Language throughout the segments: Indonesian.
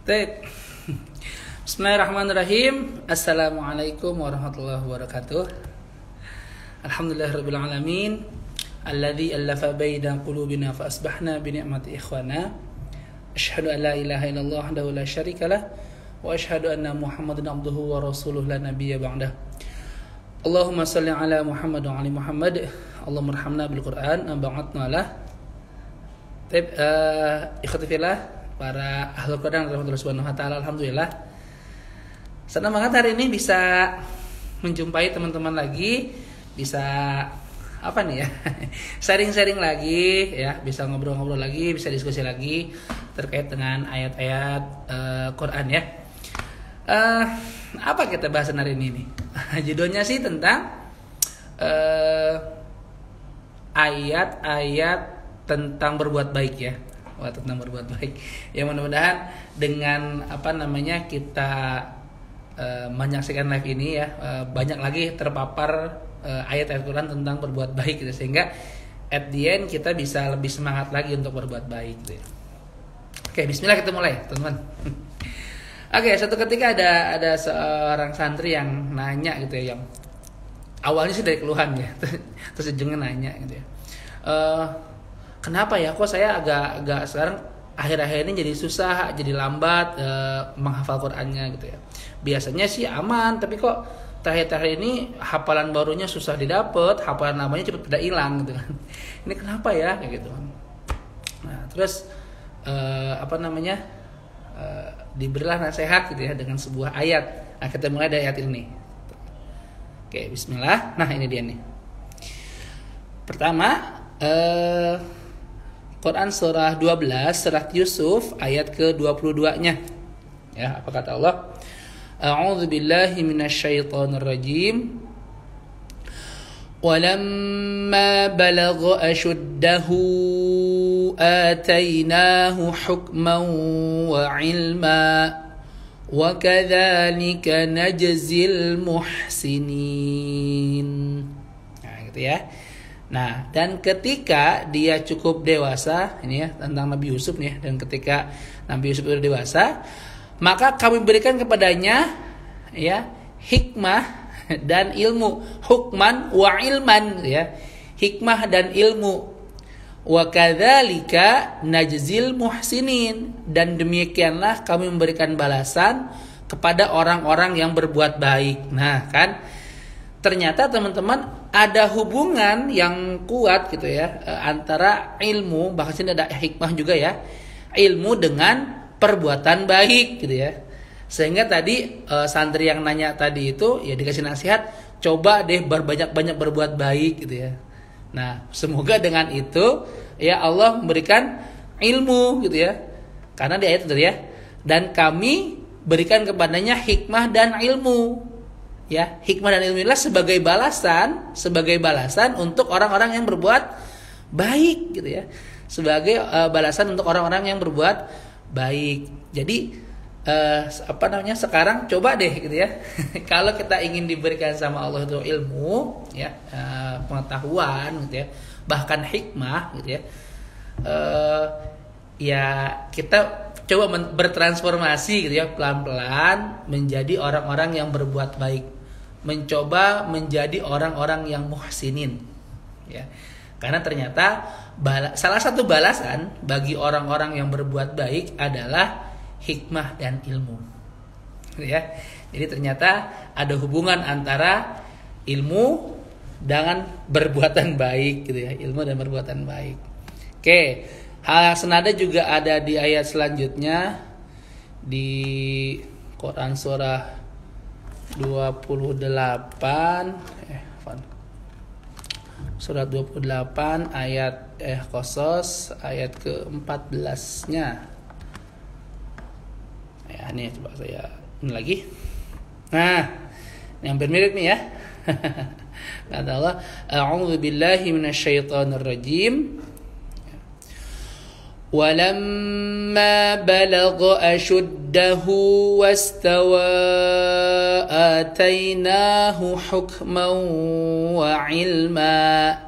Baik. Bismillahirrahmanirrahim. Assalamualaikum warahmatullahi wabarakatuh. Alhamdulillahirabbil alamin. Alladzi allafa baina qulubina fa asbahna bi ni'mati ikhwana. Asyhadu an la ilaha illallah wahdahu la syarikalah wa asyhadu anna Muhammadan abduhu wa rasuluhu la nabiyya ba'dah. Allahumma shalli ala Muhammad wa ali Muhammad. Allahumma arhamna bil Qur'an wa ba'atna lah. Baik, ikhwati fillah, para ahlul Quran rahmatullahi subhanahu wa ta'ala, alhamdulillah senang banget hari ini bisa menjumpai teman-teman lagi, bisa apa nih ya sharing-sharing lagi ya, bisa ngobrol-ngobrol lagi, bisa diskusi lagi terkait dengan ayat-ayat Quran ya. Apa kita bahas hari ini nih? Judulnya sih tentang ayat-ayat tentang berbuat baik ya. Tentang berbuat baik. Ya mudah-mudahan dengan kita menyaksikan live ini ya, banyak lagi terpapar ayat-ayat Quran tentang berbuat baik gitu, sehingga at the end kita bisa lebih semangat lagi untuk berbuat baik gitu ya. Oke, bismillah kita mulai, teman-teman. Oke, suatu ketika ada seorang santri yang nanya gitu ya, yang awalnya sih dari keluhan ya, terus ujungnya nanya gitu ya. Kenapa ya kok saya agak sekarang akhir-akhir ini jadi susah, jadi lambat menghafal Qur'annya gitu ya. Biasanya sih aman, tapi kok terakhir-terakhir ini hafalan barunya susah didapat, hafalan lamanya cepat pada hilang gitu kan. Ini kenapa ya kayak gitu. Nah, terus diberilah nasihat gitu ya dengan sebuah ayat. Nah, kita mulai dari ayat ini. Oke, bismillah. Nah, ini dia nih. Pertama, Quran surah 12, surat Yusuf ayat ke-22-nya. Ya, apa kata Allah? A'udzu billahi minasyaitonir rajim. Walamma balagha ashuddahu atainahu hukman wa ilma wa kadzalika najzil muhsinin. Nah, gitu ya. Nah, dan ketika dia cukup dewasa, ini ya tentang Nabi Yusuf nih, dan ketika Nabi Yusuf sudah dewasa, maka kami berikan kepadanya ya hikmah dan ilmu, hukman wa ilman ya, hikmah dan ilmu. Wa kadzalika najzil muhsinin, dan demikianlah kami memberikan balasan kepada orang-orang yang berbuat baik. Nah, kan ternyata teman-teman ada hubungan yang kuat gitu ya antara ilmu, bahkan sini ada hikmah juga ya, ilmu dengan perbuatan baik gitu ya. Sehingga tadi santri yang nanya tadi itu ya dikasih nasihat, coba deh banyak-banyak berbuat baik gitu ya. Nah, semoga dengan itu ya Allah memberikan ilmu gitu ya. Karena di ayat itu ya, dan kami berikan kepadanya hikmah dan ilmu. Ya, hikmah dan ilmu inilah sebagai balasan untuk orang-orang yang berbuat baik gitu ya. Sebagai balasan untuk orang-orang yang berbuat baik. Jadi sekarang coba deh gitu ya. Kalau kita ingin diberikan sama Allah itu ilmu ya, pengetahuan gitu ya, bahkan hikmah gitu ya. Ya kita coba bertransformasi gitu ya, pelan-pelan menjadi orang-orang yang berbuat baik, mencoba menjadi orang-orang yang muhsinin ya. Karena ternyata salah satu balasan bagi orang-orang yang berbuat baik adalah hikmah dan ilmu gitu ya. Jadi ternyata ada hubungan antara ilmu dengan perbuatan baik gitu ya, ilmu dan perbuatan baik. Oke, hal senada juga ada di ayat selanjutnya di Quran surah 28 surat 28 ayat Qasas ayat ke-14-nya. Ya, ini coba saya ini lagi. Nah, ini hampir mirip nih ya. Kata Allah, a'udzu billahi minasyaitonir rajim. Walamma balagha ashuddahu wastawa atainahu hukman wa ilma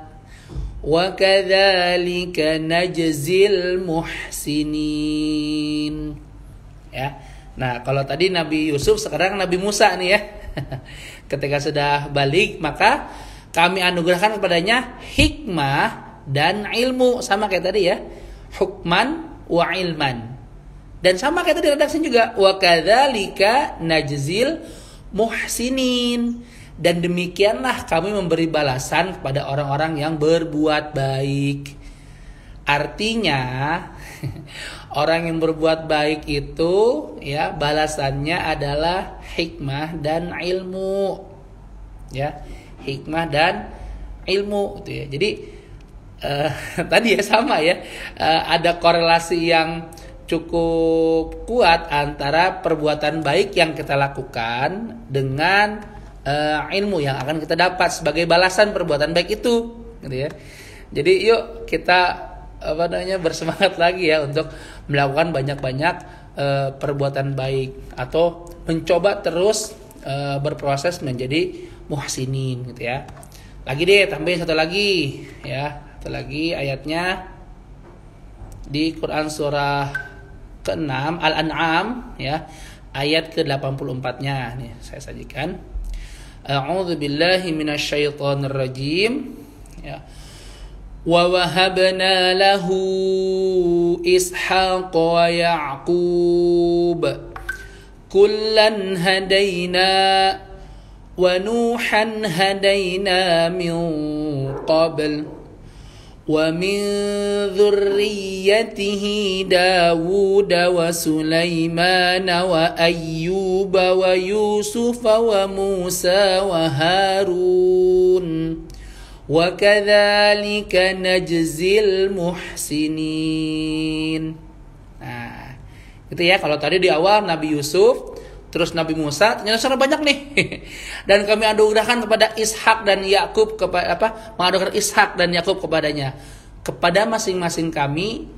wa kadzalika najzil muhsinin. ya. Nah, kalau tadi Nabi Yusuf, sekarang Nabi Musa nih ya. Ketika sudah balik, maka kami anugerahkan kepadanya hikmah dan ilmu, sama kayak tadi ya. Hukman wa ilman. Dan sama kayak tadi redaksi juga, wa kadzalika najzil muhsinin. Dan demikianlah kami memberi balasan kepada orang-orang yang berbuat baik. Artinya orang yang berbuat baik itu ya balasannya adalah hikmah dan ilmu. Ya, hikmah dan ilmu gitu ya. Jadi tadi ya sama ya. Ada korelasi yang cukup kuat antara perbuatan baik yang kita lakukan dengan ilmu yang akan kita dapat sebagai balasan perbuatan baik itu, gitu ya. Jadi yuk kita bersemangat lagi ya untuk melakukan banyak-banyak perbuatan baik atau mencoba terus berproses menjadi muhsinin, gitu ya. Lagi deh, tambahin satu lagi ya, satu lagi ayatnya di Quran surah ke-6 Al-An'am ya, ayat ke-84-nya nih saya sajikan. A'udzu billahi minasyaitonir rajim ya. Wa wahabna lahu Ishaq wa Ya'qub kullan hadaina wa Nuhan hadaina min qabl wa min dzurriyyatihi Dawud wa Sulaiman wa Ayyub wa Yusuf wa Musa wa Harun wa kadzalika najzil muhsinin. Nah, gitu ya. Kalau tadi di awal Nabi Yusuf, terus Nabi Musa, ternyata sangat banyak nih. Dan kami anugerahkan kepada Ishak dan Yakub menganugerahkan Ishak dan Yakub kepadanya. Kepada masing-masing kami,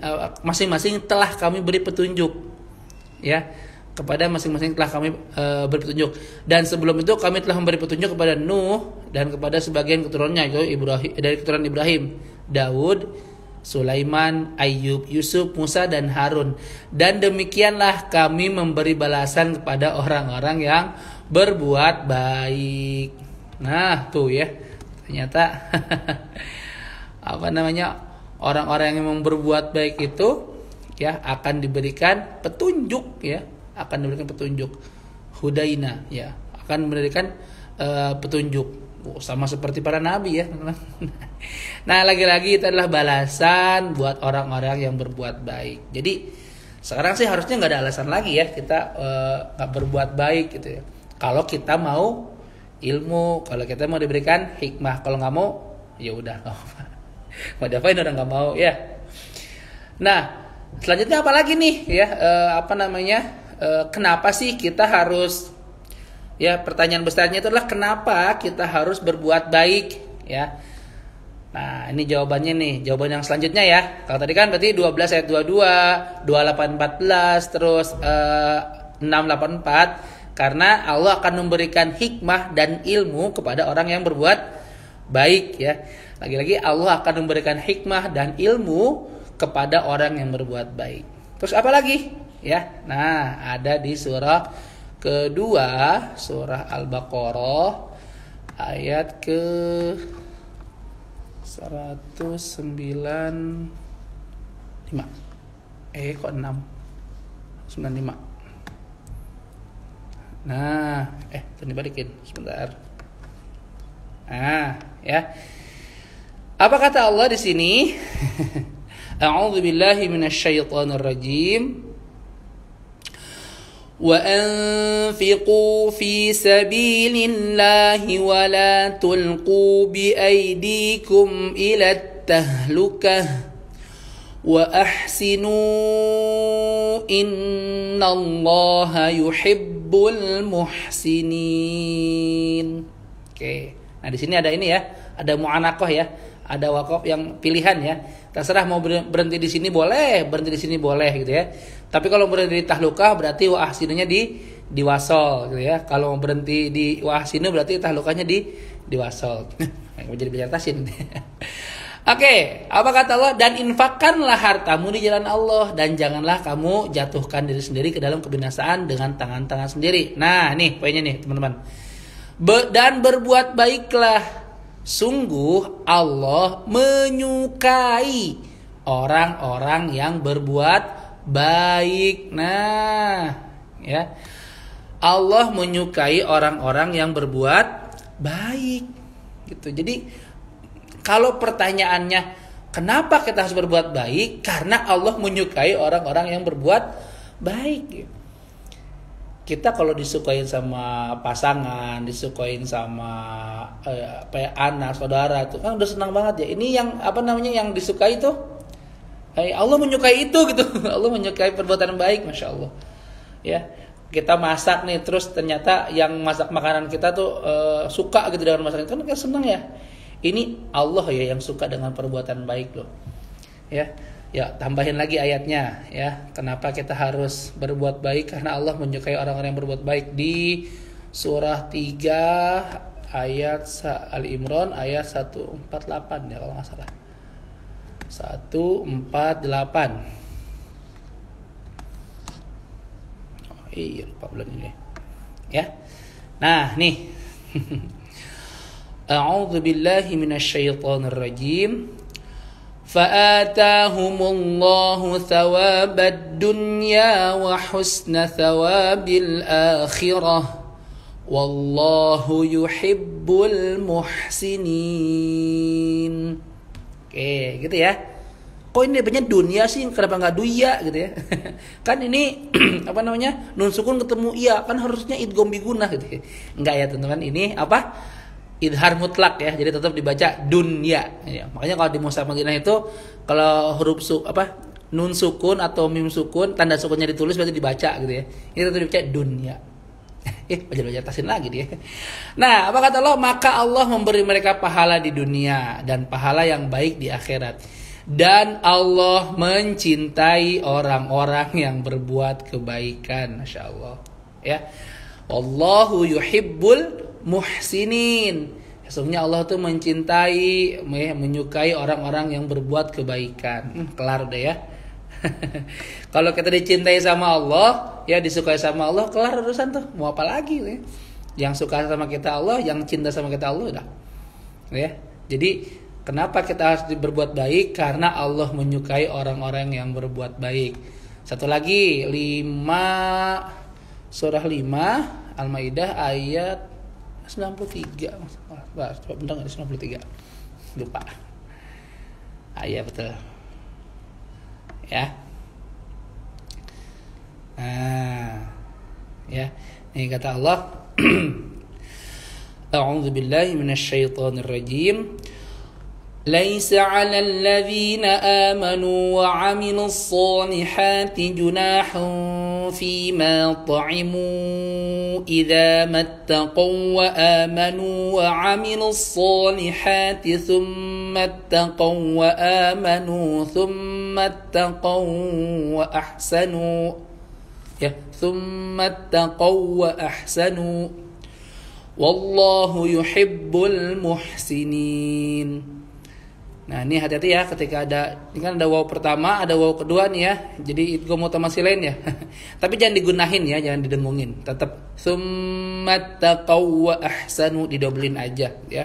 masing-masing telah kami beri petunjuk. Ya, kepada masing-masing telah kami beri petunjuk. Dan sebelum itu kami telah memberi petunjuk kepada Nuh dan kepada sebagian keturunannya, yaitu Ibrahim, dari keturunan Ibrahim, Daud, Sulaiman, Ayyub, Yusuf, Musa dan Harun. Dan demikianlah kami memberi balasan kepada orang-orang yang berbuat baik. Nah, tuh ya. Ternyata orang-orang yang berbuat baik itu ya akan diberikan petunjuk ya, akan diberikan petunjuk. Hudaina ya, akan memberikan petunjuk. Sama seperti para nabi ya. Nah, lagi-lagi itu adalah balasan buat orang-orang yang berbuat baik. Jadi sekarang sih harusnya nggak ada alasan lagi ya kita nggak berbuat baik gitu ya. Kalau kita mau ilmu, kalau kita mau diberikan hikmah, kalau nggak mau ya udah nggak apa-apa. Mau diapain orang nggak mau ya. Nah, selanjutnya apa lagi nih ya? Kenapa sih kita harus ya, pertanyaan besarnya itu adalah kenapa kita harus berbuat baik ya. Nah, ini jawabannya nih, jawaban yang selanjutnya ya. Kalau tadi kan berarti 12 ayat 22, 28 14, terus 6 8 4, karena Allah akan memberikan hikmah dan ilmu kepada orang yang berbuat baik ya. Lagi-lagi Allah akan memberikan hikmah dan ilmu kepada orang yang berbuat baik. Terus apa lagi ya? Nah, ada di surah kedua, surah Al-Baqarah ayat ke 195. Kok 6? 95. Nah, tadi balikin sebentar. Ya. Apa kata Allah di sini? A'udzu billahi minasyaitonir rajim. وأنفقوا في سبيل الله ولا تلقوا بأيديكم إلى التهلكة وأحسنوا إن الله يحب المحسنين. Oke. Nah, di sini ada ini ya, ada mu'anakoh ya, ada wakaf yang pilihan ya. Terserah mau berhenti di sini boleh, berhenti di sini boleh gitu ya. Tapi kalau berhenti di tahlukah berarti wa ahsinunya di wasol gitu ya. Kalau mau berhenti di wa ahsinu berarti tahlukahnya di wasol. Jadi belajar tasin. Oke, apa kata Allah? Dan infakkanlah hartamu di jalan Allah dan janganlah kamu jatuhkan diri sendiri ke dalam kebinasaan dengan tangan-tangan sendiri. Nah, nih poinnya nih, teman-teman. Dan berbuat baiklah. Sungguh Allah menyukai orang-orang yang berbuat baik. Nah, ya. Allah menyukai orang-orang yang berbuat baik. Gitu. Jadi kalau pertanyaannya, kenapa kita harus berbuat baik? Karena Allah menyukai orang-orang yang berbuat baik. Kita kalau disukain sama pasangan, disukain sama anak, saudara, itu kan udah senang banget ya. Ini yang yang disukai itu, Allah menyukai itu gitu. Allah menyukai perbuatan baik, masya Allah. Ya, kita masak nih, terus ternyata yang masak makanan kita tuh suka gitu dengan masakan, kan kita senang ya. Ini Allah ya yang suka dengan perbuatan baik loh. Ya, tambahin lagi ayatnya ya. Kenapa kita harus berbuat baik? Karena Allah menyukai orang-orang yang berbuat baik di surah 3 ayat Ali Imran ayat 148 ya kalau nggak salah. 148. Oh, iya lupa belum ini. Ya. Nah, nih. A'udzu billahi minasyaitonir rajim. Fa'atahumullahu thawabad dunya wa husna thawabil akhirah. Wallahu yuhibbul muhsinin. Oke, gitu ya. Kok ini banyak dunia sih, kenapa nggak duya gitu ya? Kan ini nun sukun ketemu iya, kan harusnya idgham biguna gitu ya. Enggak ya teman-teman, ini idhar mutlak ya, jadi tetap dibaca dunya. Ya, makanya kalau di Mushaf Madinah itu kalau huruf nun sukun atau mim sukun, tanda sukunnya ditulis berarti dibaca gitu ya. Ini tetap dibaca dunya. Belajar tasin lagi dia. Nah, apa kata Allah? Maka Allah memberi mereka pahala di dunia dan pahala yang baik di akhirat. Dan Allah mencintai orang-orang yang berbuat kebaikan, masya Allah. Ya, Wallahu yuhibbul muhsinin. Sesungguhnya Allah tuh mencintai, menyukai orang-orang yang berbuat kebaikan. Kelar deh ya. Kalau kita dicintai sama Allah, ya disukai sama Allah, kelar urusan tuh. Mau apa lagi ya? Yang suka sama kita Allah, yang cinta sama kita Allah udah. Ya. Jadi kenapa kita harus berbuat baik? Karena Allah menyukai orang-orang yang berbuat baik. Satu lagi, surah 5 Al-Maidah ayat 93. Bener nggak 93? Lupa. Iya betul. Ya. Nah, ya. Ini kata Allah. A'udzu billahi minasyaitonir rajim. ليس على الذين آمنوا وعملوا الصالحات جناح فيما طعموا إذا ما اتقوا وآمنوا وعملوا الصالحات ثم اتقوا وآمنوا ثم اتقوا وأحسنوا ثم اتقوا وأحسنوا والله يحب المحسنين. Nah ini hati-hati ya ketika ini kan ada waw pertama, ada waw kedua nih ya. Jadi idgham mutamatsilain ya. Tapi jangan digunahin ya, jangan didengungin. Tetap tsumma taqaw wa ahsanu, didobelin aja ya.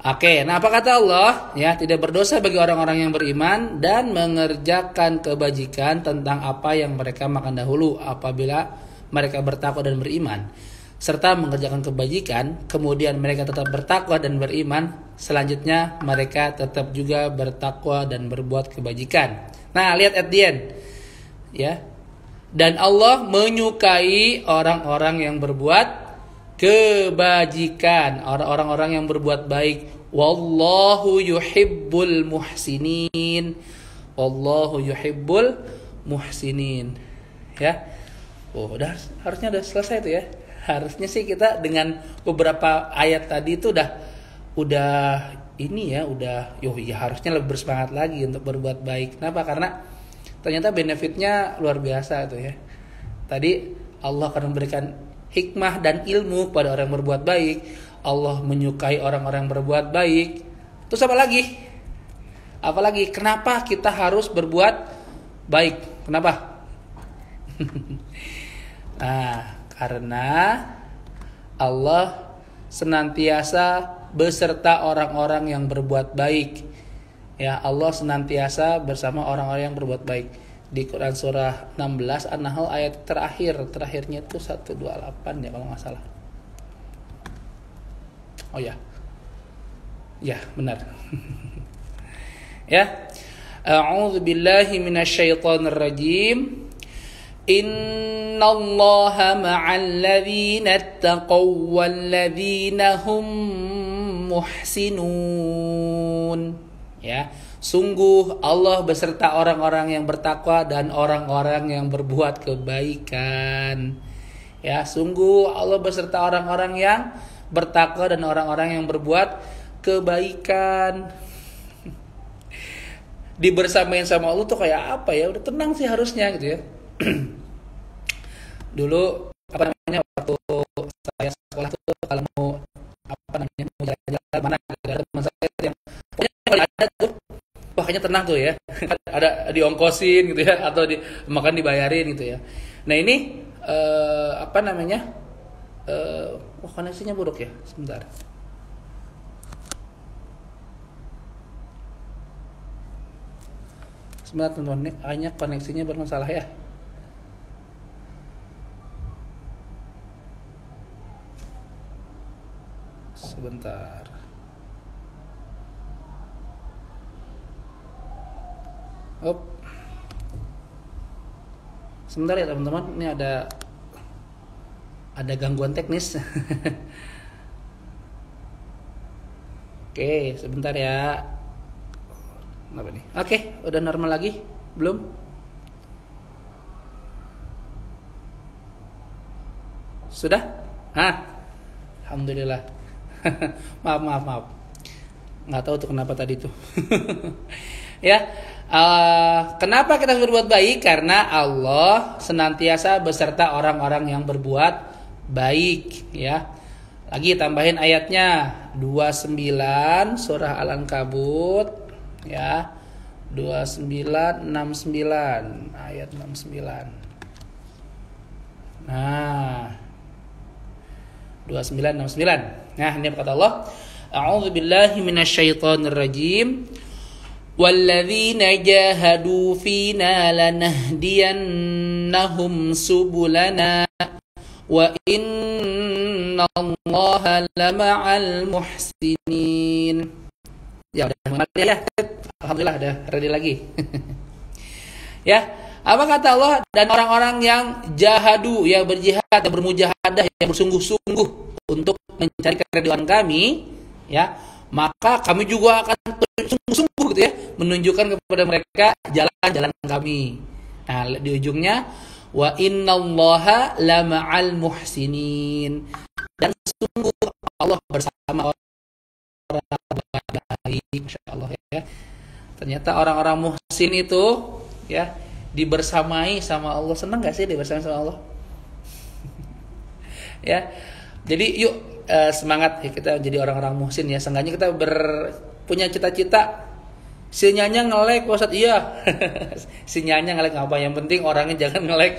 Oke, nah apa kata Allah? Ya, tidak berdosa bagi orang-orang yang beriman dan mengerjakan kebajikan tentang apa yang mereka makan dahulu apabila mereka bertakwa dan beriman. Serta mengerjakan kebajikan, kemudian mereka tetap bertakwa dan beriman, selanjutnya mereka tetap juga bertakwa dan berbuat kebajikan. Nah, lihat at the end. Ya. Dan Allah menyukai orang-orang yang berbuat kebajikan, orang-orang yang berbuat baik. Wallahu yuhibbul muhsinin. Wallahu yuhibbul muhsinin. Ya. Harusnya udah selesai tuh ya. Harusnya sih kita dengan beberapa ayat tadi itu udah harusnya lebih bersemangat lagi untuk berbuat baik. Kenapa? Karena ternyata benefitnya luar biasa tuh ya. Tadi Allah akan memberikan hikmah dan ilmu kepada orang yang berbuat baik. Allah menyukai orang-orang yang berbuat baik. Terus apa lagi? Apalagi kenapa kita harus berbuat baik? Kenapa? Nah, karena Allah senantiasa beserta orang-orang yang berbuat baik. Ya, Allah senantiasa bersama orang-orang yang berbuat baik. Di Quran surah 16 An-Nahl ayat terakhirnya itu 128 ya kalau nggak salah. Oh ya. Ya, benar. Ya. A'udzu billahi minasyaitonir rajim. Innallaha ma'al ladzina taqaw wal ladzina hum muhsinun. Ya, sungguh Allah beserta orang-orang yang bertakwa dan orang-orang yang berbuat kebaikan. Ya, sungguh Allah beserta orang-orang yang bertakwa dan orang-orang yang berbuat kebaikan. Dibersamain sama Allah tuh kayak apa ya? Udah tenang sih harusnya gitu ya. Dulu apa namanya waktu saya sekolah tuh kalau mau apa namanya mau jalan-jalan mana ada teman saya yang pokoknya kalau ada tuh wah kayaknya tenang tuh ya. Ada diongkosin gitu ya atau makan dibayarin gitu ya. Nah ini apa namanya wah koneksinya buruk ya, sebentar. Sebentar teman-teman, hanya koneksinya bermasalah ya. Sebentar. Op. Sebentar ya teman-teman, ini ada gangguan teknis. Oke, sebentar ya. Apa nih? Oke, udah normal lagi? Belum? Sudah? Alhamdulillah. maaf. Nggak tahu tuh kenapa tadi tuh. Ya, kenapa kita harus berbuat baik? Karena Allah senantiasa beserta orang-orang yang berbuat baik. Ya, lagi tambahin ayatnya 29 surah Al-Ankabut. Ya, 2969 ayat 69. Nah, 2969. Nah, ini kata Allah, A'udzu billahi minasyaitonir rajim. Walladzina jahadu fina lanahdiyannahum subulana wa innallaha lama'al muhsinin. Ya udah mulai ya. Alhamdulillah udah ready lagi. Ya, apa kata Allah? Dan orang-orang yang jahadu, yang berjihad, yang bermujahadah, yang bersungguh-sungguh untuk mencari keridhaan kami, ya, maka kami juga akan sungguh-sungguh gitu ya, menunjukkan kepada mereka jalan-jalan kami. Nah, di ujungnya wa innallaha lama'al muhsinin. Dan sungguh Allah bersama orang baik, Masya Allah ya. Ternyata orang-orang muhsin itu ya dibersamai sama Allah. Senang gak sih dibersamai sama Allah? Ya, jadi yuk semangat ya kita jadi orang-orang muhsin ya. Seenggaknya kita punya cita-cita. Sinyalnya nge-lag Ustaz, iya. Sinyalnya nge-lag apa? Yang penting orangnya jangan nge-lag.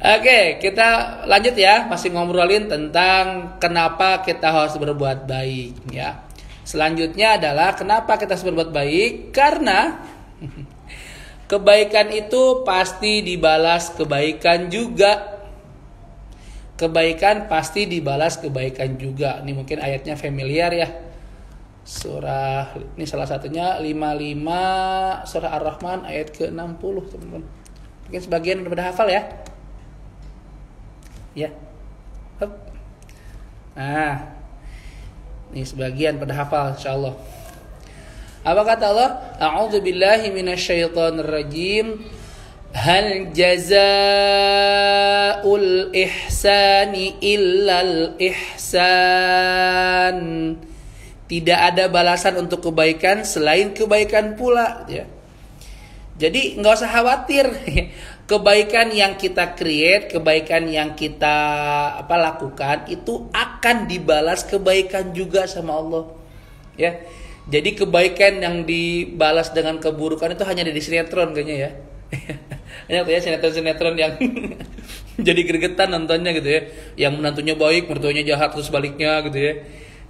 Oke, kita lanjut ya, masih ngobrolin tentang kenapa kita harus berbuat baik ya. Selanjutnya adalah kenapa kita harus berbuat baik? Karena kebaikan itu pasti dibalas kebaikan juga. Kebaikan pasti dibalas kebaikan juga. Ini mungkin ayatnya familiar ya. Surah ini salah satunya 55 surah Ar-Rahman ayat ke-60 teman-teman. Mungkin sebagian udah hafal ya. Ya. Hup. Nah. Ini sebagian pada hafal insyaallah. Apa kata Allah? A'udzu billahi minasyaitonir rajim. Hal jazaa'ul ihsani illal ihsan. Tidak ada balasan untuk kebaikan selain kebaikan pula ya. Jadi nggak usah khawatir. Kebaikan yang kita create, kebaikan yang kita lakukan itu akan dibalas kebaikan juga sama Allah. Ya. Jadi kebaikan yang dibalas dengan keburukan itu hanya ada di sinetron kayaknya ya. Hanya tuh ya sinetron-sinetron yang jadi gregetan nontonnya gitu ya. Yang menantunya baik, mertuanya jahat terus baliknya gitu ya.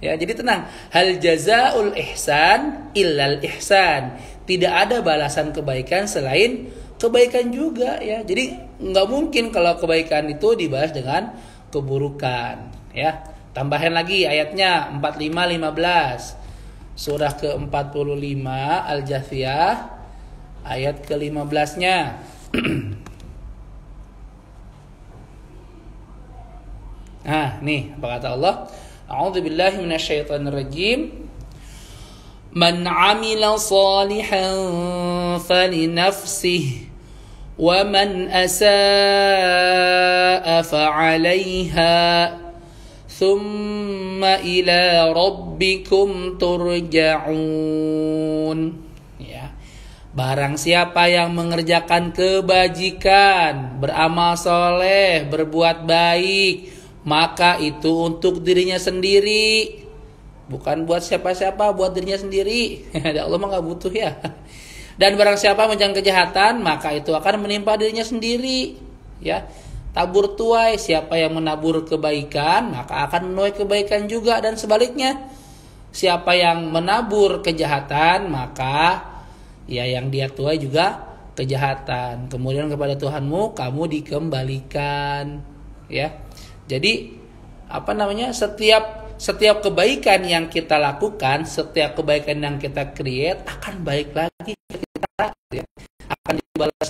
Ya, jadi tenang. Hal jazaul ihsan illal ihsan. Tidak ada balasan kebaikan selain kebaikan juga ya. Jadi nggak mungkin kalau kebaikan itu dibalas dengan keburukan ya. Tambahin lagi ayatnya 45-15. Surah ke-45 Al-Jathiyah ayat ke-15-nya. Nah, nih apa kata Allah? A'udzubillahi minasyaitonirrajim. Man 'amila shalihan falinafsihi wa man asaa fa'alaiha thumma ila rabbikum turja'un. Ya. Barang siapa yang mengerjakan kebajikan, beramal soleh, berbuat baik, maka itu untuk dirinya sendiri, bukan buat siapa-siapa, buat dirinya sendiri. Allah mah gak butuh ya. Dan barang siapa menjalankan kejahatan, maka itu akan menimpa dirinya sendiri. Ya, tabur tuai, siapa yang menabur kebaikan, maka akan menuai kebaikan juga, dan sebaliknya, siapa yang menabur kejahatan, maka ya yang dia tuai juga kejahatan. Kemudian kepada Tuhanmu kamu dikembalikan. Ya. Jadi setiap kebaikan yang kita lakukan, setiap kebaikan yang kita create akan baik lagi ke kita, ya. akan dibalas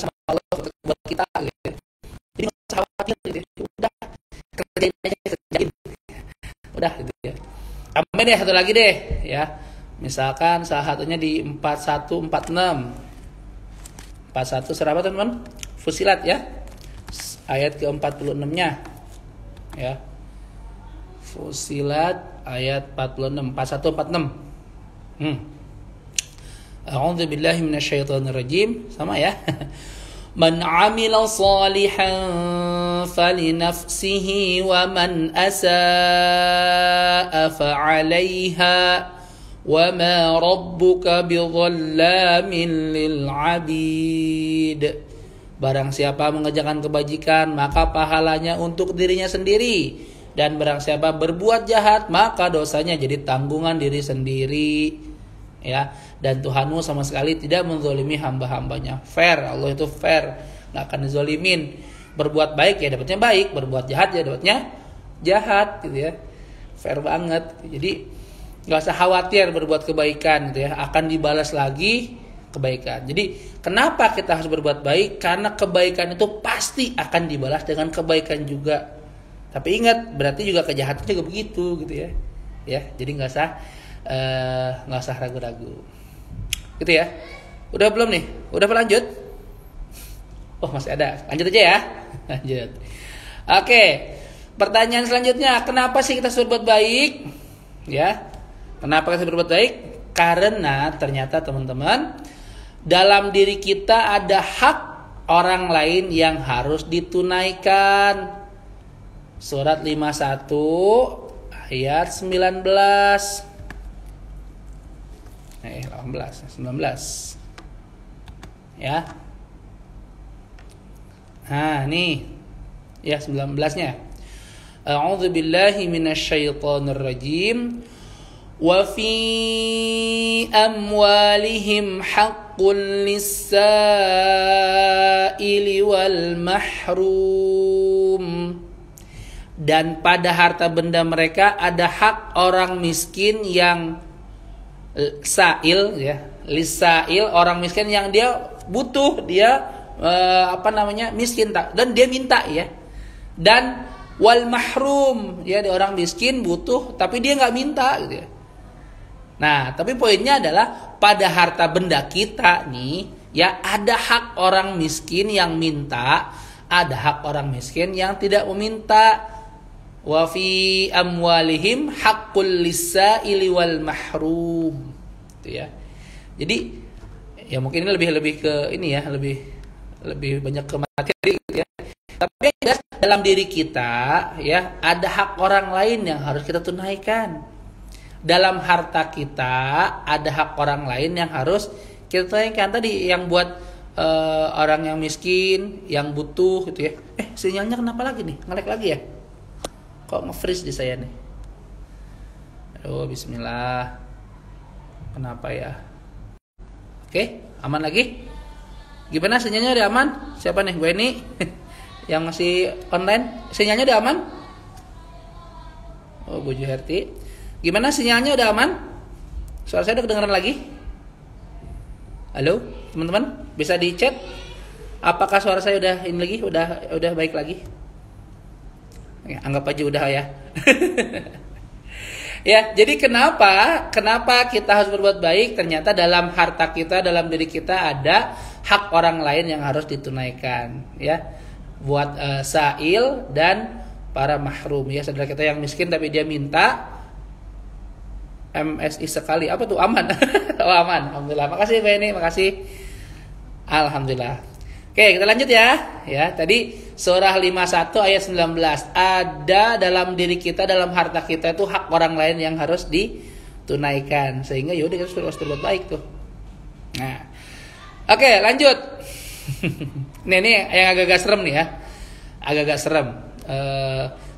sama Allah buat kita, gitu. Jadi nggak usah khawatir, gitu. Udah kerjain aja, kerjain, udah gitu ya. Tambahin deh satu lagi deh, ya. Misalkan salah satunya di 4146. 41 surah apa teman-teman? Fusilat ya. Ayat ke-46-nya. Ya. Fusilat ayat 46, 4146. A'udzu billahi minasyaitonir rajim. Sama ya. Man 'amila shalihan falinafsihi wa man asaa fa'alaiha wa ma rabbuka bidzallamin lil 'abid. Barang siapa mengerjakan kebajikan, maka pahalanya untuk dirinya sendiri. Dan barang siapa berbuat jahat, maka dosanya jadi tanggungan diri sendiri. Ya, dan Tuhanmu sama sekali tidak menzalimi hamba-hambanya. Fair, Allah itu fair, nggak akan dizalimin. Berbuat baik ya dapatnya baik, berbuat jahat ya dapatnya jahat, gitu ya. Fair banget. Jadi nggak usah khawatir berbuat kebaikan, gitu ya. Akan dibalas lagi kebaikan. Jadi kenapa kita harus berbuat baik? Karena kebaikan itu pasti akan dibalas dengan kebaikan juga. Tapi ingat, berarti juga kejahatan juga begitu, gitu ya. Ya, jadi nggak usah ragu-ragu. Gitu ya. Udah belum nih? Udah lanjut? Oh, masih ada. Lanjut aja ya. Lanjut. Oke. Pertanyaan selanjutnya, kenapa sih kita harus berbuat baik? Ya. Kenapa kita harus berbuat baik? Karena ternyata teman-teman, dalam diri kita ada hak orang lain yang harus ditunaikan. Surat 51 ayat 19. 19. Ya. Nah, nih. Ya, 19-nya. A'udzu billahi minasyaitonir rajim. Wa fi amwalihim haqqul lis-sa'ili wal mahrum. Dan pada harta benda mereka ada hak orang miskin yang sa'il, ya. Lis-sa'il, orang miskin yang dia butuh, dia miskin, dan dia minta, ya. Dan wal mahrum, ya, dia orang miskin butuh tapi dia nggak minta, gitu ya. Nah, tapi poinnya adalah pada harta benda kita nih, ya, ada hak orang miskin yang minta, ada hak orang miskin yang tidak meminta. Wa fi amwalihim haqqul lis-sa'ili wal mahrum. Itu ya. Jadi ya mungkin ini lebih ke ini ya, lebih banyak ke materi gitu ya. Tapi dalam diri kita ya ada hak orang lain yang harus kita tunaikan. dalam harta kita ada hak orang lain yang harus kita tunaikan. Tadi yang buat orang yang miskin, yang butuh gitu ya. Sinyalnya kenapa lagi nih? Nge-lag lagi ya? Kok nge-freeze di saya nih? Aduh, bismillah. Kenapa ya? Oke, aman lagi? Gimana sinyalnya udah aman? Siapa nih? Gue ini yang masih online. Sinyalnya udah aman? Oh, Bu Juherti. Gimana sinyalnya udah aman? Suara saya udah kedengeran lagi? Halo, teman-teman, bisa di chat. Apakah suara saya udah ini lagi? Udah baik lagi? Ya, anggap aja udah ya. Ya, jadi kenapa kita harus berbuat baik? Ternyata dalam harta kita, dalam diri kita ada hak orang lain yang harus ditunaikan, ya. Buat sa'il dan para mahrum, ya, saudara kita yang miskin tapi dia minta MSI sekali. Apa tuh? Aman. Oh, aman. Alhamdulillah. Makasih Pak ini, makasih. Alhamdulillah. Oke, kita lanjut ya. Ya, tadi surah 51 ayat 19. Ada dalam diri kita, dalam harta kita itu hak orang lain yang harus ditunaikan. Sehingga yaudah kita harus berbuat baik tuh. Nah. Oke, lanjut. Ini yang agak-agak serem nih ya. Agak-agak serem.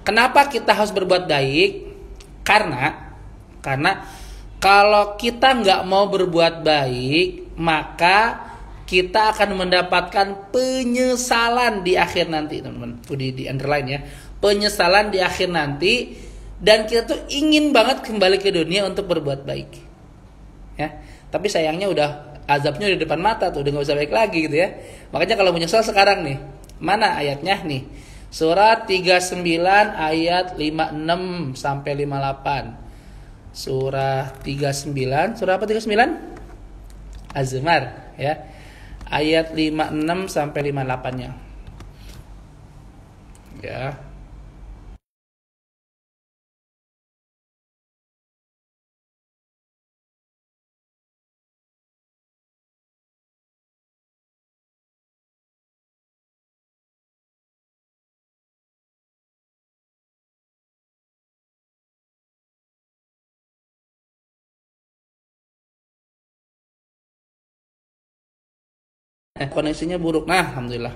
Kenapa kita harus berbuat baik? Karena kalau kita nggak mau berbuat baik, maka kita akan mendapatkan penyesalan di akhir nanti, teman-teman. Di underline ya, penyesalan di akhir nanti. Dan kita tuh ingin banget kembali ke dunia untuk berbuat baik, ya. Tapi sayangnya udah azabnya di depan mata tuh, udah nggak bisa baik lagi gitu ya. Makanya kalau menyesal sekarang nih, mana ayatnya nih? Surat 39 ayat 56 sampai 58. Surah 39, surah apa 39? Az-Zumar, ya. Ayat 56 sampai 58-nya. Ya. Koneksinya buruk. Nah, alhamdulillah.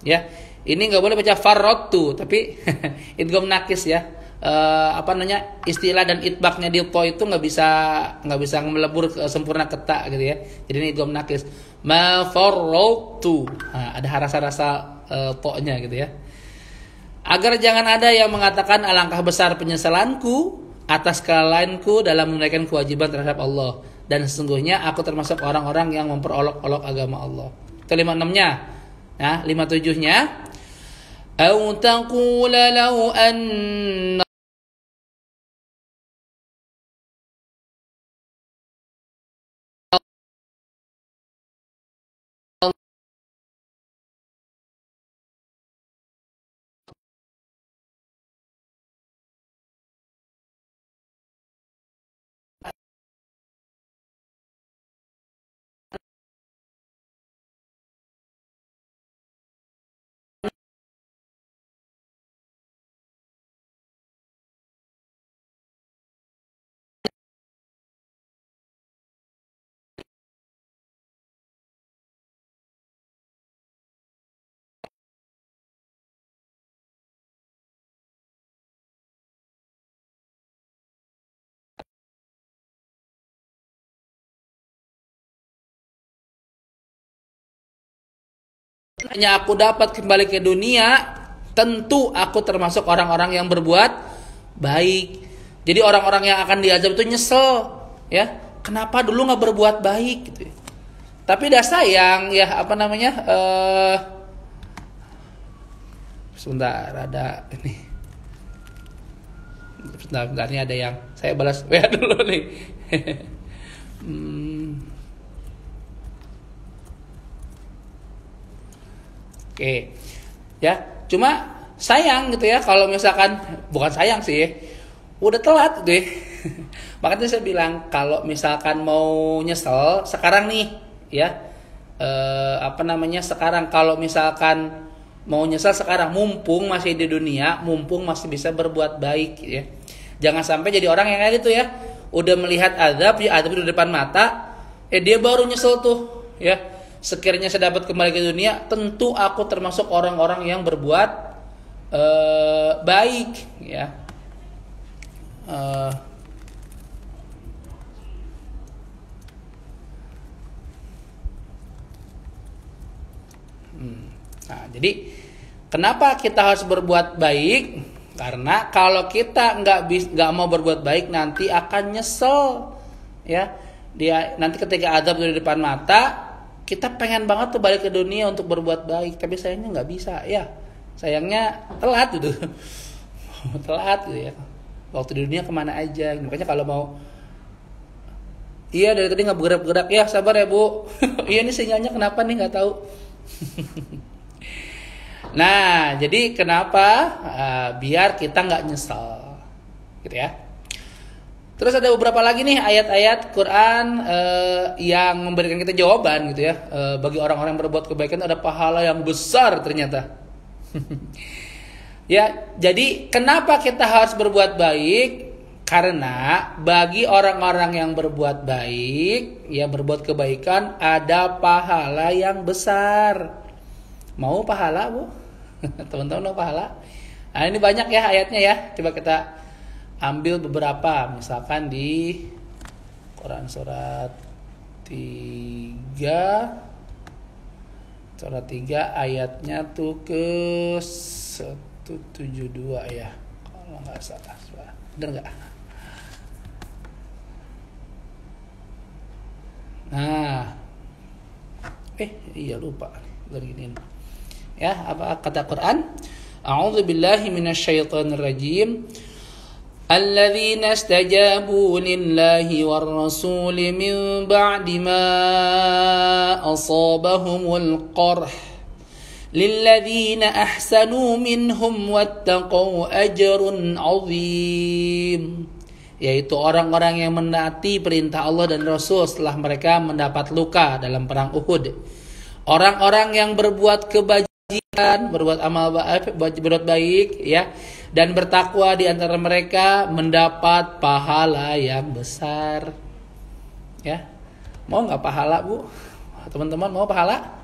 Ya, ini nggak boleh baca farrotu, tapi idgham nakis ya. Istilah dan itbaknya di to itu nggak bisa melebur sempurna ke ta gitu ya. Jadi ini idgham nakis. Ma farrotu. Nah, ada rasa-rasa to-nya gitu ya. Agar jangan ada yang mengatakan alangkah besar penyesalanku atas kelalaianku dalam menunaikan kewajiban terhadap Allah, dan sesungguhnya aku termasuk orang-orang yang memperolok-olok agama Allah. Itu 56-nya. Nah, 57-nya, au taqula lau anna hanya aku dapat kembali ke dunia, tentu aku termasuk orang-orang yang berbuat baik. Jadi orang-orang yang akan diazab itu nyesel, ya. Kenapa dulu nggak berbuat baik gitu ya. Tapi dah sayang ya, sebentar, ada ini. Sebentar, ini ada yang saya balas WA dulu nih. Oke, ya, cuma sayang gitu ya kalau misalkan, bukan sayang sih, udah telat gitu ya. Makanya saya bilang kalau misalkan mau nyesel sekarang nih, ya, sekarang kalau misalkan mau nyesel sekarang, mumpung masih di dunia, mumpung masih bisa berbuat baik, ya. Jangan sampai jadi orang yang kayak gitu ya. udah melihat azab, ya azab di depan mata, dia baru nyesel tuh, ya. Sekiranya saya dapat kembali ke dunia, tentu aku termasuk orang-orang yang berbuat baik, ya. Nah, jadi kenapa kita harus berbuat baik? Karena kalau kita nggak mau berbuat baik, nanti akan nyesel, ya. Dia nanti ketika azab di depan mata, kita pengen banget tuh balik ke dunia untuk berbuat baik, tapi sayangnya nggak bisa, ya. Sayangnya telat gitu, telat gitu ya. Waktu di dunia kemana aja? Makanya kalau mau, iya dari tadi nggak bergerak-gerak, ya sabar ya Bu. Iya nih sinyalnya kenapa nih nggak tahu. Nah, jadi kenapa? Biar kita nggak nyesel, gitu ya. Terus ada beberapa lagi nih ayat-ayat Quran yang memberikan kita jawaban, gitu ya. Bagi orang-orang yang berbuat kebaikan ada pahala yang besar ternyata. Ya, jadi kenapa kita harus berbuat baik? Karena bagi orang-orang yang berbuat baik, ya berbuat kebaikan, ada pahala yang besar. Mau pahala, Bu? Teman-teman mau pahala? Nah, ini banyak ya ayatnya ya. Coba kita ambil beberapa. Misalkan di Quran surat 3 ayatnya tuh ke 172 ya. Kalau nggak salah. Bener nggak? Nah. Iya lupa. Begini. Ya, apa kata Quran? A'udzu billahi minasyaitonir rajim. Alladzina istajabu lillahi war rasul min ba'di ma asabahumul qarh. Lilladzina ahsanu minhum wattaqau ajrun 'adzim. Yaitu orang-orang yang menaati perintah Allah dan Rasul setelah mereka mendapat luka dalam perang Uhud. Orang-orang yang berbuat kebajikan, berbuat amal baik, berbuat baik, ya, dan bertakwa di antara mereka mendapat pahala yang besar. Ya, mau nggak pahala, Bu? Teman-teman mau pahala?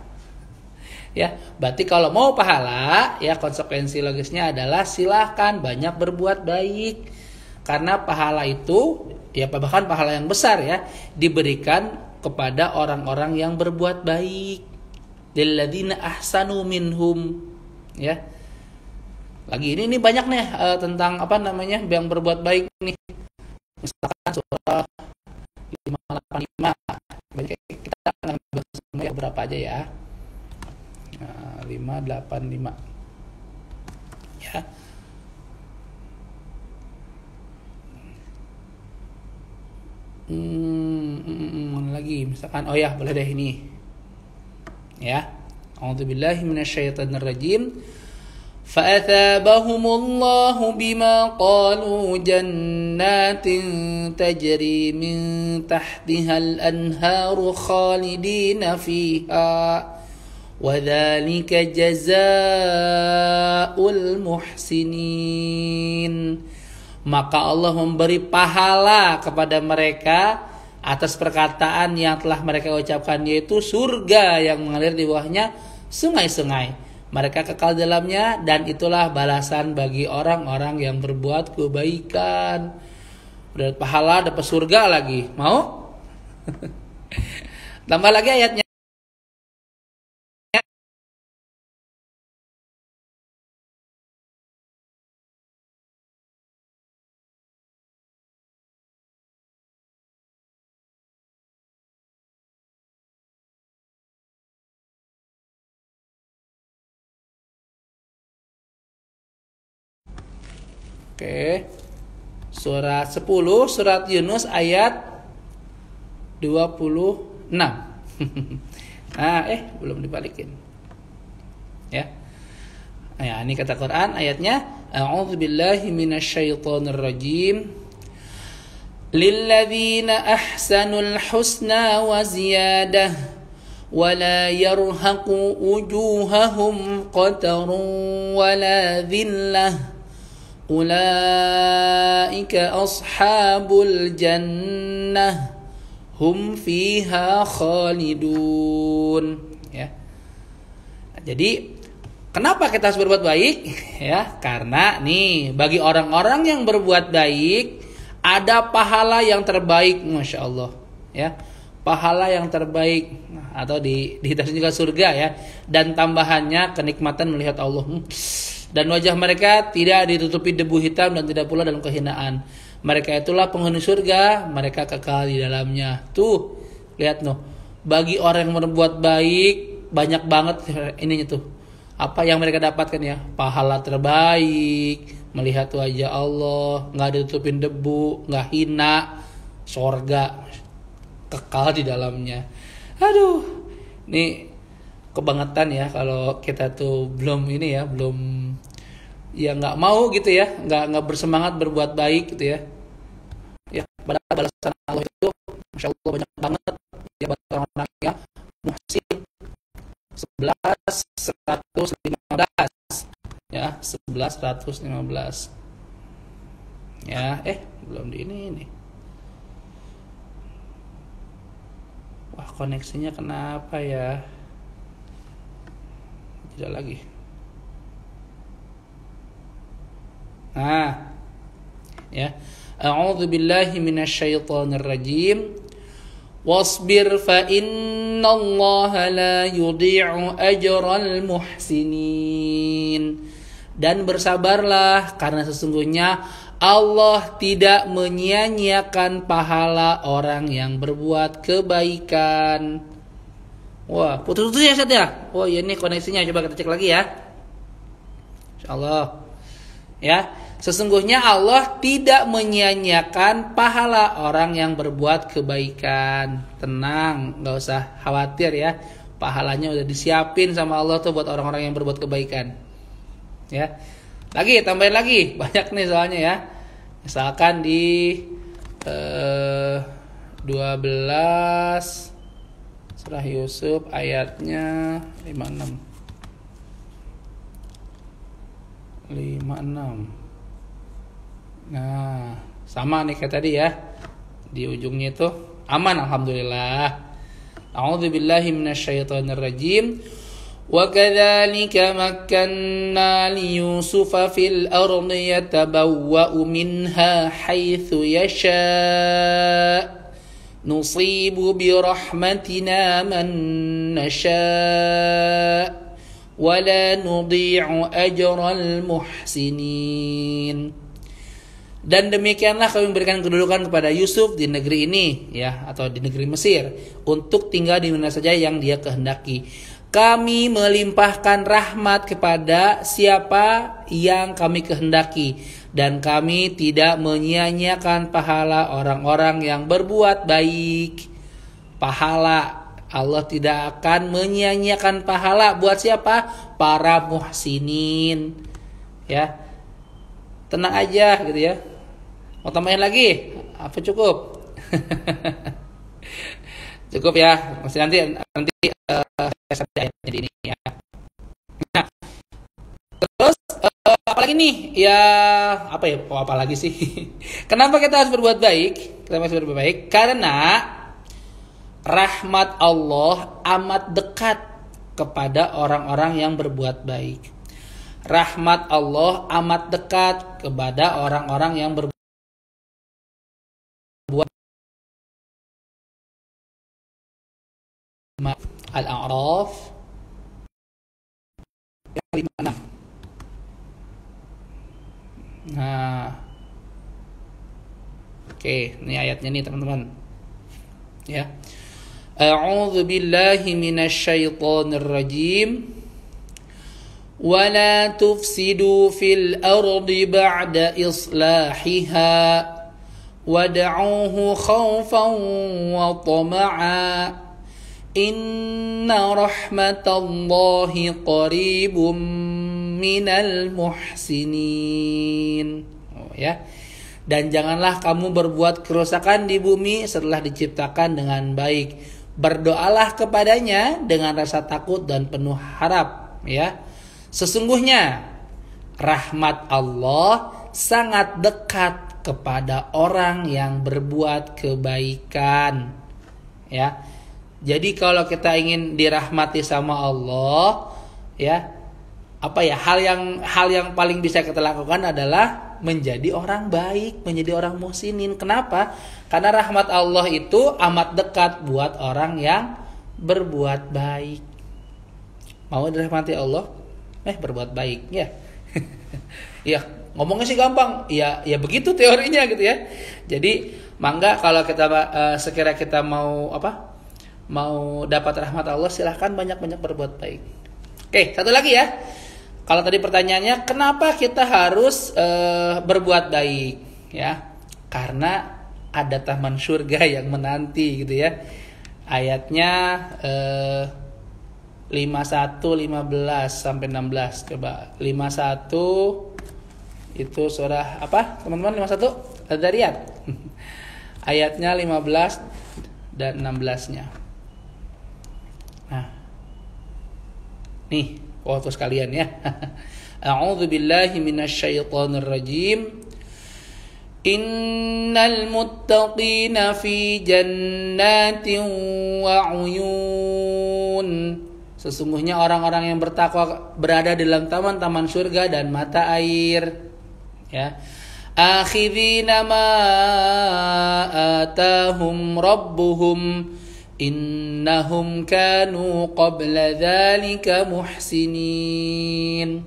Ya, berarti kalau mau pahala, ya konsekuensi logisnya adalah silahkan banyak berbuat baik, karena pahala itu, ya bahkan pahala yang besar ya, diberikan kepada orang-orang yang berbuat baik. Lilladzina ahsanu minhum, ya. Lagi ini banyak nih tentang apa namanya yang berbuat baik nih. Misalkan surah 585. Kita ngambil semua ya, berapa aja ya. 585. Ya. Mana lagi? Misalkan boleh deh ini. Ya, a'udzubillahi minasyaitonir rajim. Fa'athabahumullahu bima qalu jannatin tajri min tahtihal anharu khalidina fiha wa dzalika jazaa'ul muhsinin. Maka Allah memberi pahala kepada mereka atas perkataan yang telah mereka ucapkan, yaitu surga yang mengalir di bawahnya sungai-sungai. Mereka kekal dalamnya, dan itulah balasan bagi orang-orang yang berbuat kebaikan. Udah pahala, dapat surga lagi. Mau? Tambah lagi ayatnya. Oke. Surat 10, surat Yunus ayat 26. Nah, belum dibalikin. Ya. Nah, ini kata Quran ayatnya, a'udzubillahi minasyaitonir rajim. Lilladzina ahsanul husna wa ziyadah wa la yarhaqu wujuhahum qatarun wa la dhillah ulaika ashabul jannah hum fiha khalidun. Ya. Jadi kenapa kita harus berbuat baik? Ya, karena nih bagi orang-orang yang berbuat baik ada pahala yang terbaik, masya Allah. Ya, pahala yang terbaik atau di tafsir juga surga ya. Dan tambahannya kenikmatan melihat Allah. Dan wajah mereka tidak ditutupi debu hitam dan tidak pula dalam kehinaan. Mereka itulah penghuni surga, mereka kekal di dalamnya. Tuh, lihat noh. Bagi orang yang berbuat baik banyak banget ininya tuh. Apa yang mereka dapatkan ya? Pahala terbaik, melihat wajah Allah, nggak ditutupin debu, nggak hina, surga, kekal di dalamnya. Aduh, ini kebangetan ya kalau kita tuh belum ini ya, belum ya nggak mau gitu ya, nggak bersemangat berbuat baik gitu ya. Ya, padahal balasan Allah itu, masya Allah banyak banget ya buat orang-orang yang muhsin. 11.115 ya 11.115 ya belum di ini. Wah, koneksinya kenapa ya, tidak lagi. Nah ya, a'udzu billahi minasyaitonir rajim. Wasbir fa innallaha la yudhi'u ajral muhsinin. Dan bersabarlah karena sesungguhnya Allah tidak menyia-nyiakan pahala orang yang berbuat kebaikan. Wah, putus-putus ya Ustaz ya? Oh iya, ini koneksinya, coba kita cek lagi ya. Insyaallah. Ya, sesungguhnya Allah tidak menyia-nyiakan pahala orang yang berbuat kebaikan. Tenang, gak usah khawatir ya. Pahalanya udah disiapin sama Allah tuh buat orang-orang yang berbuat kebaikan. Ya. Lagi, tambahin lagi. Banyak nih soalnya ya. Misalkan di 12 surah Yusuf ayatnya 56. Nah, sama nih kayak tadi ya. Di ujungnya itu aman alhamdulillah. A'udzubillahi minasyaitonir rajim. Wa kadzalika makkanna li Yusufa fil ardi yatabawwa'u minha haitsu yasha'. Nusibu bi rahmatina man nasha'. Wala nudhi'u ajral muhsinin. Dan demikianlah kami memberikan kedudukan kepada Yusuf di negeri ini ya, atau di negeri Mesir, untuk tinggal di mana saja yang dia kehendaki. Kami melimpahkan rahmat kepada siapa yang kami kehendaki, dan kami tidak menyia-nyiakan pahala orang-orang yang berbuat baik. Pahala Allah tidak akan menyia-nyiakan pahala buat siapa? Para muhsinin. Ya. Tenang aja gitu ya. Mau tambahin lagi? Apa cukup? Cukup ya. Masih nanti saya di ini ya. Nah, terus apalagi nih? Ya, apa ya? Apalagi sih? Kenapa kita harus berbuat baik? Kita harus berbuat baik karena rahmat Allah amat dekat kepada orang-orang yang berbuat baik. Rahmat Allah amat dekat kepada orang-orang yang berbuat Al-A'raf 56. Nah, oke, ini ayatnya nih teman-teman. Ya. A'udzu billahi minasyaitonir rajim. Wala tufsidu fil ardi ba'da islahiha wad'uuhu khaufan wa tama'a. Inna rahmatallahi qaribum minal muhsinin. Oh ya. Dan janganlah kamu berbuat kerusakan di bumi setelah diciptakan dengan baik. Berdoalah kepadanya dengan rasa takut dan penuh harap, ya. Sesungguhnya rahmat Allah sangat dekat kepada orang yang berbuat kebaikan. Ya. Jadi kalau kita ingin dirahmati sama Allah, ya, hal yang paling bisa kita lakukan adalah menjadi orang baik, menjadi orang muhsinin. Kenapa? Karena rahmat Allah itu amat dekat buat orang yang berbuat baik. Mau dirahmati Allah? Berbuat baik, ya. Ya, ngomongnya sih gampang. Ya begitu teorinya gitu ya. Jadi, mangga kalau kita sekira kita mau dapat rahmat Allah, silahkan banyak-banyak berbuat baik. Oke, satu lagi ya. Kalau tadi pertanyaannya, kenapa kita harus berbuat baik? Ya, karena ada taman surga yang menanti gitu ya. Ayatnya 51, 15 sampai 16. Coba 51 itu surah apa? Teman-teman 51 Al-Dzariyat. Ayatnya 15 dan 16-nya. Nah. Nih, waktu sekalian ya. A'udzu billahi minasyaitonir rajim. Innal muttaqina fi jannatin wa 'uyun. Sesungguhnya orang-orang yang bertakwa berada dalam taman-taman surga dan mata air. Ya. Akhidhina ma atahum rabbuhum innahum kanu qabla dzalika muhsinin.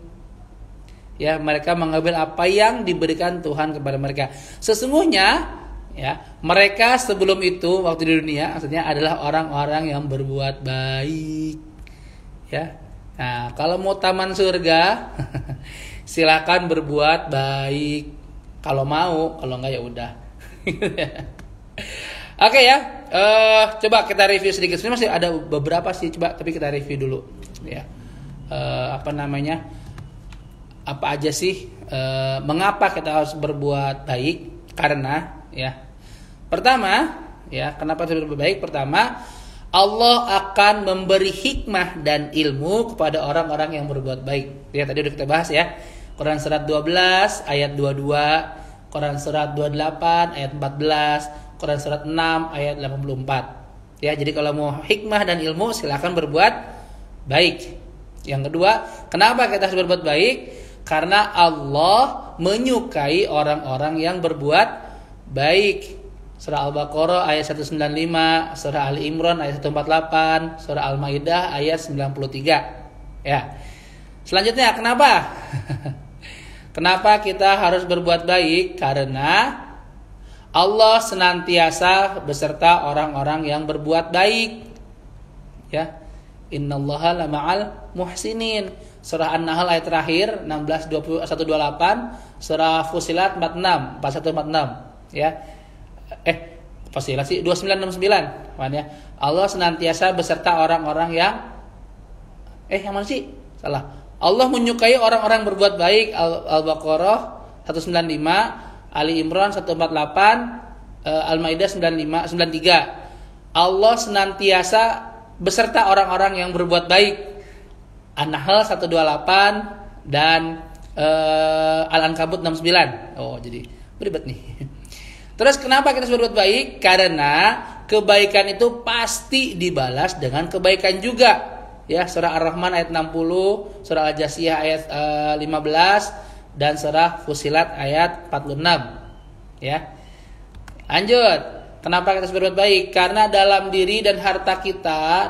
Ya, mereka mengambil apa yang diberikan Tuhan kepada mereka. Sesungguhnya ya, mereka sebelum itu waktu di dunia maksudnya adalah orang-orang yang berbuat baik. Ya. Nah, kalau mau taman surga silakan berbuat baik. Kalau mau, kalau enggak ya udah. Oke ya. Coba kita review sedikit. Sebenarnya masih ada beberapa sih, coba tapi kita review dulu ya. Apa aja sih mengapa kita harus berbuat baik? Karena ya. Pertama, ya, kenapa harus berbuat baik? Pertama, Allah akan memberi hikmah dan ilmu kepada orang-orang yang berbuat baik. Ya, tadi udah kita bahas ya. Quran surat 12 ayat 22, Quran surat 28 ayat 14, Quran surat 6 ayat 84. Ya, jadi kalau mau hikmah dan ilmu silakan berbuat baik. Yang kedua, kenapa kita harus berbuat baik? Karena Allah menyukai orang-orang yang berbuat baik. Surah Al-Baqarah ayat 195, Surah Ali Imran ayat 148, Surah Al-Maidah ayat 93. Ya. Selanjutnya, kenapa? Kenapa kita harus berbuat baik? Karena Allah senantiasa beserta orang-orang yang berbuat baik. Ya. Innallaha lama'al muhsinin. Surah An-Nahl ayat terakhir 128, Surah Fussilat 46, 4146. Ya. Fasilah sih 2969. Ya. Allah senantiasa beserta orang-orang yang yang mana sih? Salah. Allah menyukai orang-orang berbuat baik. Al-Baqarah 195, Ali Imran 148, Al-Maidah 93. Allah senantiasa beserta orang-orang yang berbuat baik. An-Nahl 128 dan Al-Ankabut 69. Oh, jadi beribet nih. Terus kenapa kita harus berbuat baik? Karena kebaikan itu pasti dibalas dengan kebaikan juga. Ya, surah Ar-Rahman ayat 60, surah Al-Jasiyah ayat 15 dan surah Fussilat ayat 46. Ya. Lanjut. Kenapa kita harus berbuat baik? Karena dalam diri dan harta kita,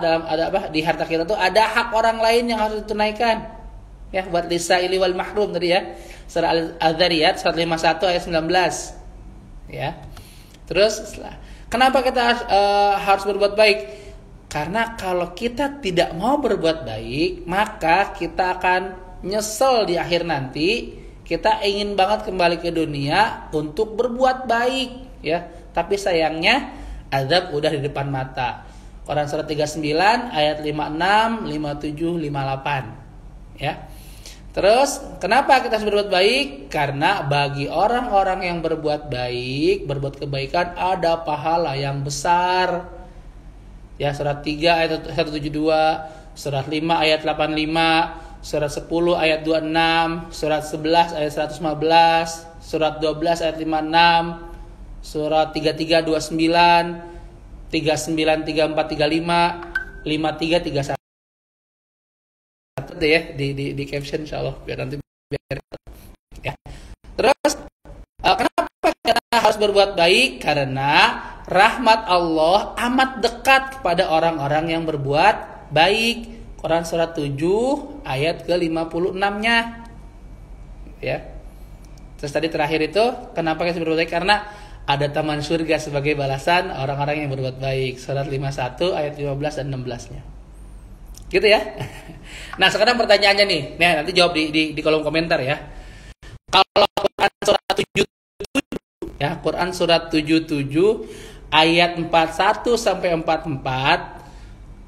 di harta kita tuh ada hak orang lain yang harus ditunaikan. Ya, buat lisaili wal mahrum tadi ya. Surah Al-Dzariyat surat 51 ayat 19. Ya. Terus kenapa kita harus berbuat baik? Karena kalau kita tidak mau berbuat baik, maka kita akan nyesel di akhir nanti. Kita ingin banget kembali ke dunia untuk berbuat baik, ya. Tapi sayangnya azab udah di depan mata. Quran surat 39 ayat 56, 57, 58. Ya. Terus, kenapa kita harus berbuat baik? Karena bagi orang-orang yang berbuat baik, berbuat kebaikan, ada pahala yang besar. Ya, surat 3 ayat 172, surat 5 ayat 85, surat 10 ayat 26, surat 11 ayat 115, surat 12 ayat 56, surat 33 29, 39 34 35, 53 31. Deh ya di caption insyaallah biar nanti biar ya. Terus kenapa kita harus berbuat baik? Karena rahmat Allah amat dekat kepada orang-orang yang berbuat baik. Quran surat 7 ayat ke-56-nya. Ya. Terus tadi terakhir itu kenapa kita berbuat baik? Karena ada taman surga sebagai balasan orang-orang yang berbuat baik. Surat 51 ayat 15 dan 16-nya. Gitu ya. Nah, sekarang pertanyaannya nih. Nah, nanti jawab di kolom komentar ya. Kalau Quran surat 77 ya, Quran surat 77 ayat 41 sampai 44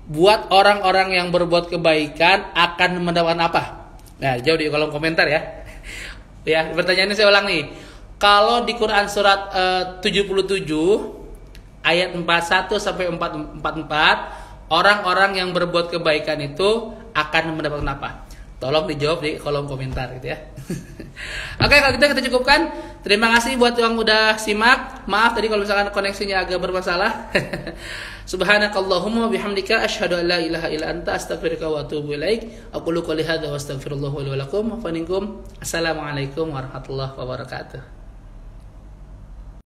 buat orang-orang yang berbuat kebaikan akan mendapatkan apa? Nah, jawab di kolom komentar ya. Ya, pertanyaannya saya ulang nih. Kalau di Quran surat 77 ayat 41 sampai 44 orang-orang yang berbuat kebaikan itu akan mendapatkan apa? Tolong dijawab di kolom komentar gitu ya. Oke, kalau gitu kita cukupkan. Terima kasih buat yang udah simak. Maaf tadi kalau misalkan koneksinya agak bermasalah. Subhanakallahumma bihamdika asyhadu an la ilaha illa anta astaghfiruka wa atubu ilaik. Aqulu qouli hadza wa astaghfirullah li wa lakum. Assalamualaikum warahmatullahi wabarakatuh.